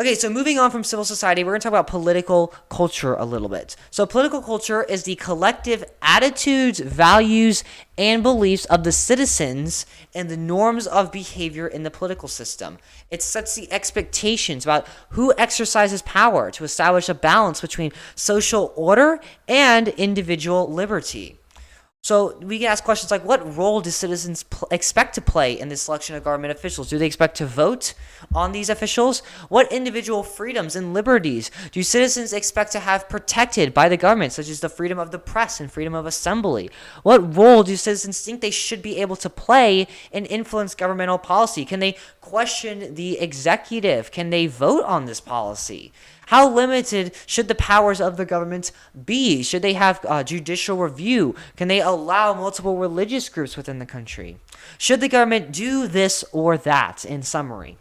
Okay, so moving on from civil society, we're going to talk about political culture a little bit. So, political culture is the collective attitudes, values, and beliefs of the citizens and the norms of behavior in the political system. It sets the expectations about who exercises power to establish a balance between social order and individual liberty. So we can ask questions like, what role do citizens expect to play in the selection of government officials? Do they expect to vote on these officials? What individual freedoms and liberties do citizens expect to have protected by the government, such as the freedom of the press and freedom of assembly? What role do citizens think they should be able to play and influence governmental policy? Can they question the executive? Can they vote on this policy? How limited should the powers of the government be? Should they have judicial review? Can they allow multiple religious groups within the country? Should the government do this or that, in summary?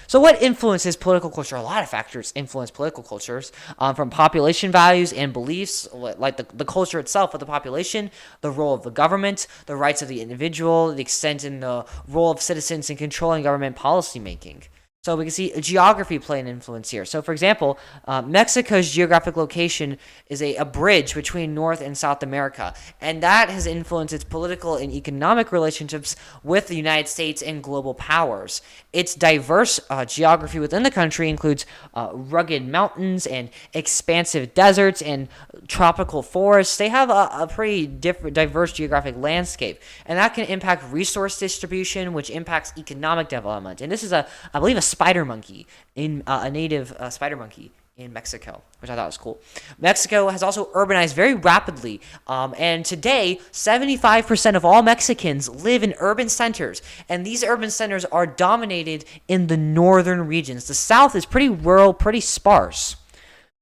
So what influences political culture? A lot of factors influence political cultures, from population values and beliefs, like the culture itself of the population, the role of the government, the rights of the individual, the extent and the role of citizens in controlling government policy making. So we can see geography play an influence here. So for example, Mexico's geographic location is a bridge between North and South America, and that has influenced its political and economic relationships with the United States and global powers. Its diverse geography within the country includes rugged mountains and expansive deserts and tropical forests. They have a pretty diverse geographic landscape, and that can impact resource distribution, which impacts economic development. And this is I believe, a spider monkey, in a native spider monkey in Mexico, which I thought was cool. Mexico has also urbanized very rapidly, and today 75% of all Mexicans live in urban centers, and these urban centers are dominated in the northern regions. The south is pretty rural, pretty sparse.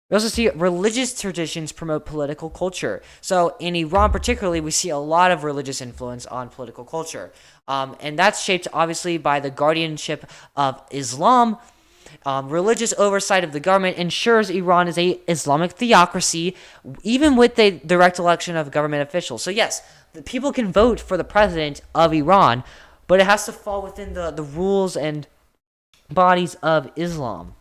We also see religious traditions promote political culture. So in Iran particularly, we see a lot of religious influence on political culture. And that's shaped obviously by the guardianship of Islam. Religious oversight of the government ensures Iran is a Islamic theocracy, even with the direct election of government officials. So yes, the people can vote for the president of Iran, but it has to fall within the rules and bodies of Islam.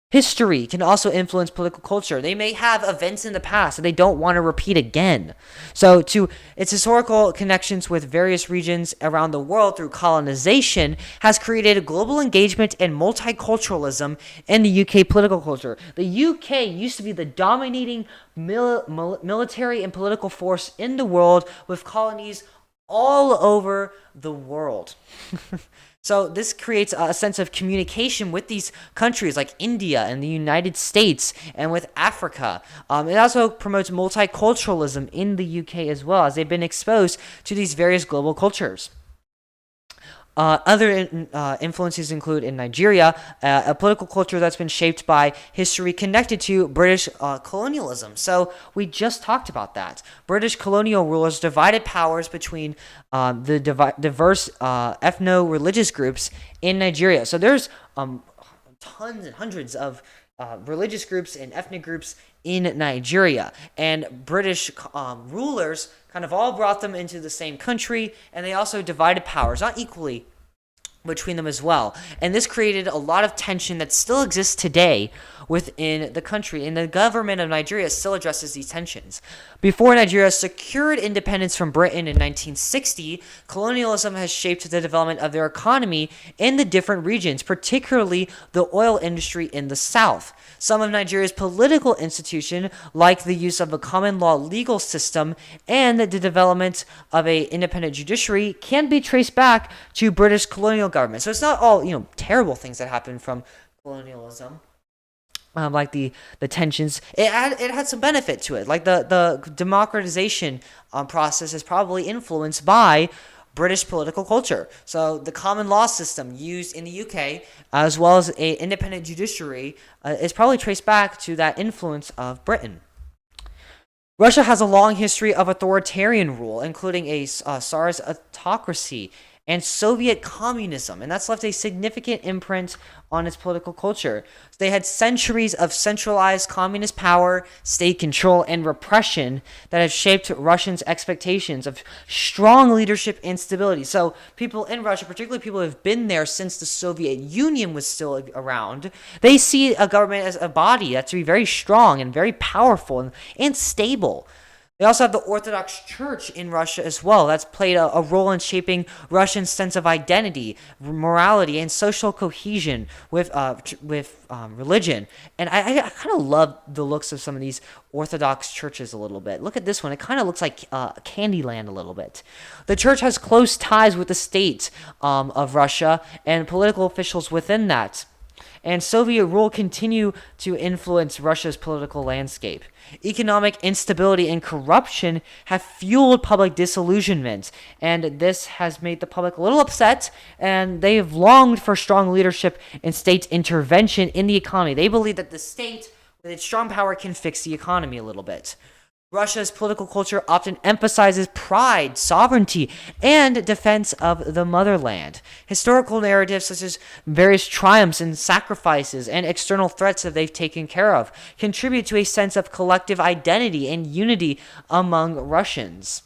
History can also influence political culture. They may have events in the past that they don't want to repeat again. So its historical connections with various regions around the world through colonization has created global engagement and multiculturalism in the UK political culture. The UK used to be the dominating military and political force in the world, with colonies all over the world. So this creates a sense of communication with these countries like India and the United States and with Africa. It also promotes multiculturalism in the UK as well, as they've been exposed to these various global cultures. Other influences include in Nigeria, a political culture that's been shaped by history connected to British colonialism. So we just talked about that. British colonial rulers divided powers between the diverse ethno-religious groups in Nigeria. So there's tons and hundreds of religious groups and ethnic groups in Nigeria, and British rulers kind of all brought them into the same country, and they also divided powers, not equally, between them as well. And this created a lot of tension that still exists today within the country, and the government of Nigeria still addresses these tensions. Before Nigeria secured independence from Britain in 1960, colonialism has shaped the development of their economy in the different regions, particularly the oil industry in the south. Some of Nigeria's political institutions, like the use of a common law legal system and the development of an independent judiciary, can be traced back to British colonial government. So it's not all terrible things that happen from colonialism. Like the tensions, it had some benefit to it. Like the democratization process is probably influenced by British political culture. So the common law system used in the UK, as well as an independent judiciary, is probably traced back to that influence of Britain. Russia has a long history of authoritarian rule, including a Tsarist autocracy, and Soviet communism, and that's left a significant imprint on its political culture. They had centuries of centralized communist power, state control, and repression that have shaped Russians' expectations of strong leadership and stability. So people in Russia, particularly people who have been there since the Soviet Union was still around, they see a government as a body that's to be very strong and very powerful and stable. They also have the Orthodox Church in Russia as well. That's played a role in shaping Russians' sense of identity, morality, and social cohesion with religion. And I kind of love the looks of some of these Orthodox churches a little bit. Look at this one. It kind of looks like Candyland a little bit. The church has close ties with the state of Russia and political officials within that. And Soviet rule continue to influence Russia's political landscape. Economic instability and corruption have fueled public disillusionment, and this has made the public a little upset, and they have longed for strong leadership and state intervention in the economy. They believe that the state, with its strong power, can fix the economy a little bit. Russia's political culture often emphasizes pride, sovereignty, and defense of the motherland. Historical narratives such as various triumphs and sacrifices and external threats that they've taken care of contribute to a sense of collective identity and unity among Russians.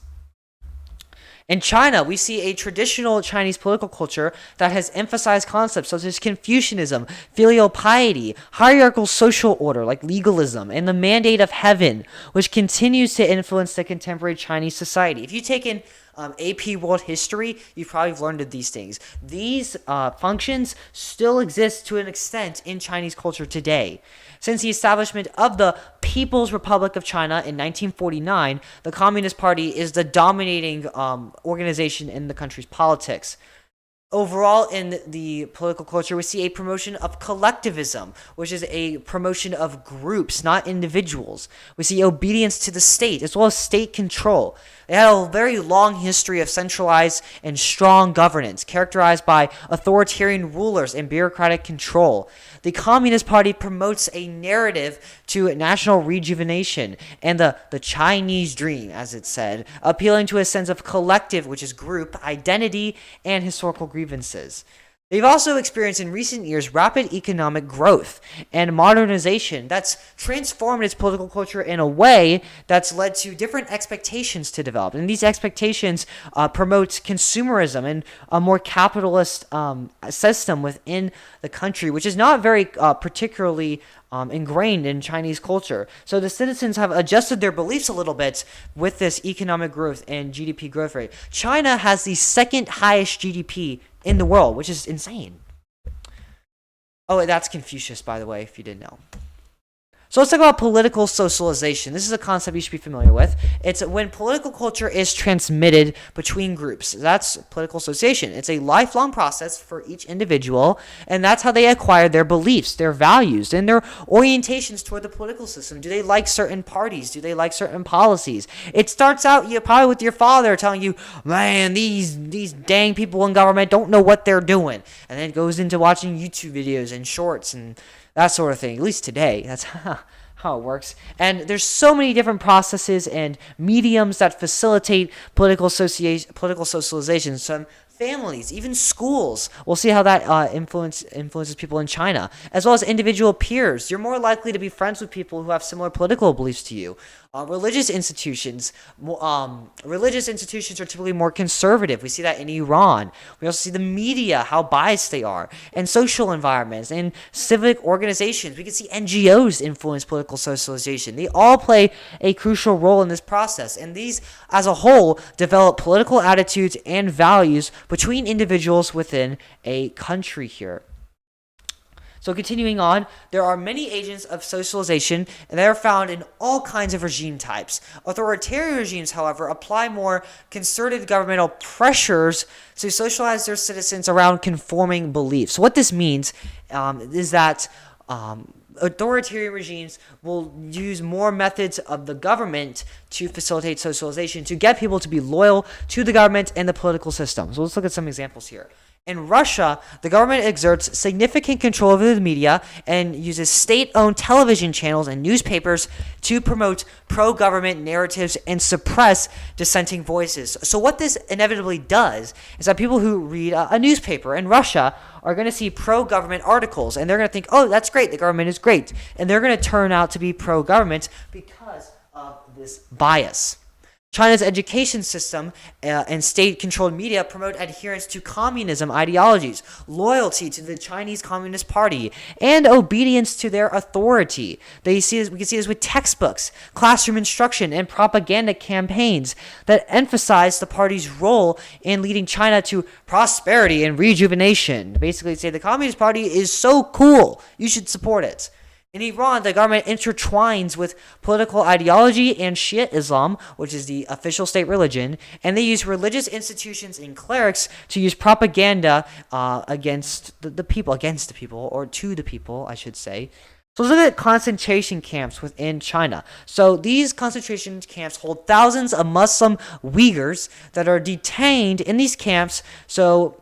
In China, we see a traditional Chinese political culture that has emphasized concepts such as Confucianism, filial piety, hierarchical social order like legalism, and the mandate of heaven, which continues to influence the contemporary Chinese society. If you take in AP World History, you've probably learned of these things. These functions still exist to an extent in Chinese culture today. Since the establishment of the People's Republic of China in 1949, the Communist Party is the dominating organization in the country's politics. Overall, in the political culture, we see a promotion of collectivism, which is a promotion of groups, not individuals. We see obedience to the state, as well as state control. They had a very long history of centralized and strong governance, characterized by authoritarian rulers and bureaucratic control. The Communist Party promotes a narrative to national rejuvenation and the Chinese dream, as it said, appealing to a sense of collective, which is group, identity, and historical grievances. They've also experienced in recent years rapid economic growth and modernization that's transformed its political culture in a way that's led to different expectations to develop. And these expectations promote consumerism and a more capitalist system within the country, which is not very particularly ingrained in Chinese culture. So the citizens have adjusted their beliefs a little bit with this economic growth and GDP growth rate. China has the second highest GDP in the world, which is insane. Oh, that's Confucius, by the way, if you didn't know. So let's talk about political socialization. This is a concept you should be familiar with. It's when political culture is transmitted between groups. That's political association. It's a lifelong process for each individual, and that's how they acquire their beliefs, their values, and their orientations toward the political system. Do they like certain parties? Do they like certain policies? It starts out probably with your father telling you, man, these dang people in government don't know what they're doing. And then it goes into watching YouTube videos and shorts and that sort of thing, at least today. That's how it works. And there's so many different processes and mediums that facilitate political socialization. Some families, even schools. We'll see how that influences people in China, as well as individual peers. You're more likely to be friends with people who have similar political beliefs to you. Religious institutions are typically more conservative. We see that in Iran. We also see the media, how biased they are, and social environments and civic organizations. We can see NGOs influence political socialization. They all play a crucial role in this process, and these, as a whole, develop political attitudes and values between individuals within a country here. So continuing on, there are many agents of socialization, and they are found in all kinds of regime types. Authoritarian regimes, however, apply more concerted governmental pressures to socialize their citizens around conforming beliefs. So what this means is that authoritarian regimes will use more methods of the government to facilitate socialization, to get people to be loyal to the government and the political system. So let's look at some examples here. In Russia, the government exerts significant control over the media and uses state-owned television channels and newspapers to promote pro-government narratives and suppress dissenting voices. So what this inevitably does is that people who read a newspaper in Russia are going to see pro-government articles, and they're going to think, oh, that's great, the government is great. And they're going to turn out to be pro-government because of this bias. China's education system and state-controlled media promote adherence to communism ideologies, loyalty to the Chinese Communist Party, and obedience to their authority. We can see this with textbooks, classroom instruction, and propaganda campaigns that emphasize the party's role in leading China to prosperity and rejuvenation. Basically, say the Communist Party is so cool, you should support it. In Iran, the government intertwines with political ideology and Shia Islam, which is the official state religion, and they use religious institutions and clerics to use propaganda against the people, or to the people, I should say. So let's look at concentration camps within China. So these concentration camps hold thousands of Muslim Uyghurs that are detained in these camps, so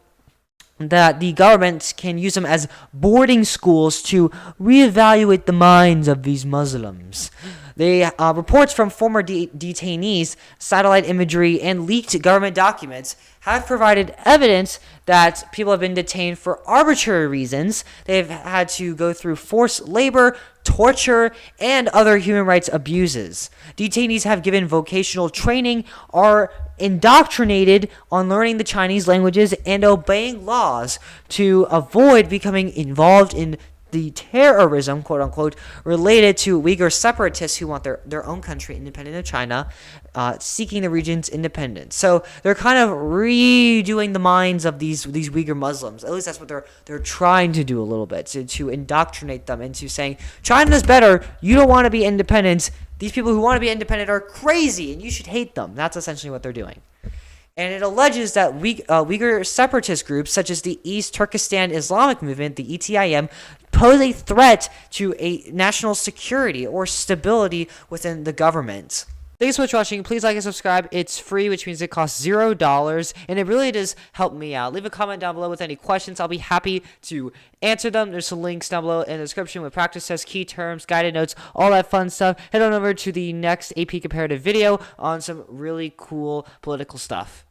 that the government can use them as boarding schools to reevaluate the minds of these Muslims. Reports from former detainees, satellite imagery, and leaked government documents have provided evidence that people have been detained for arbitrary reasons. They've had to go through forced labor, torture, and other human rights abuses. Detainees have given vocational training, are indoctrinated on learning the Chinese languages and obeying laws to avoid becoming involved in the terrorism, quote unquote, related to Uyghur separatists who want their own country independent of China, seeking the region's independence. So they're kind of redoing the minds of these Uyghur Muslims. At least that's what they're trying to do a little bit, to indoctrinate them into saying China's better. You don't want to be independent. These people who want to be independent are crazy, and you should hate them. That's essentially what they're doing. And it alleges that Uyghur separatist groups such as the East Turkestan Islamic Movement, the ETIM, pose a threat to a national security or stability within the government. Thanks so much for watching. Please like and subscribe. It's free, which means it costs $0, and it really does help me out. Leave a comment down below with any questions. I'll be happy to answer them. There's some links down below in the description with practice tests, key terms, guided notes, all that fun stuff. Head on over to the next AP Comparative video on some really cool political stuff.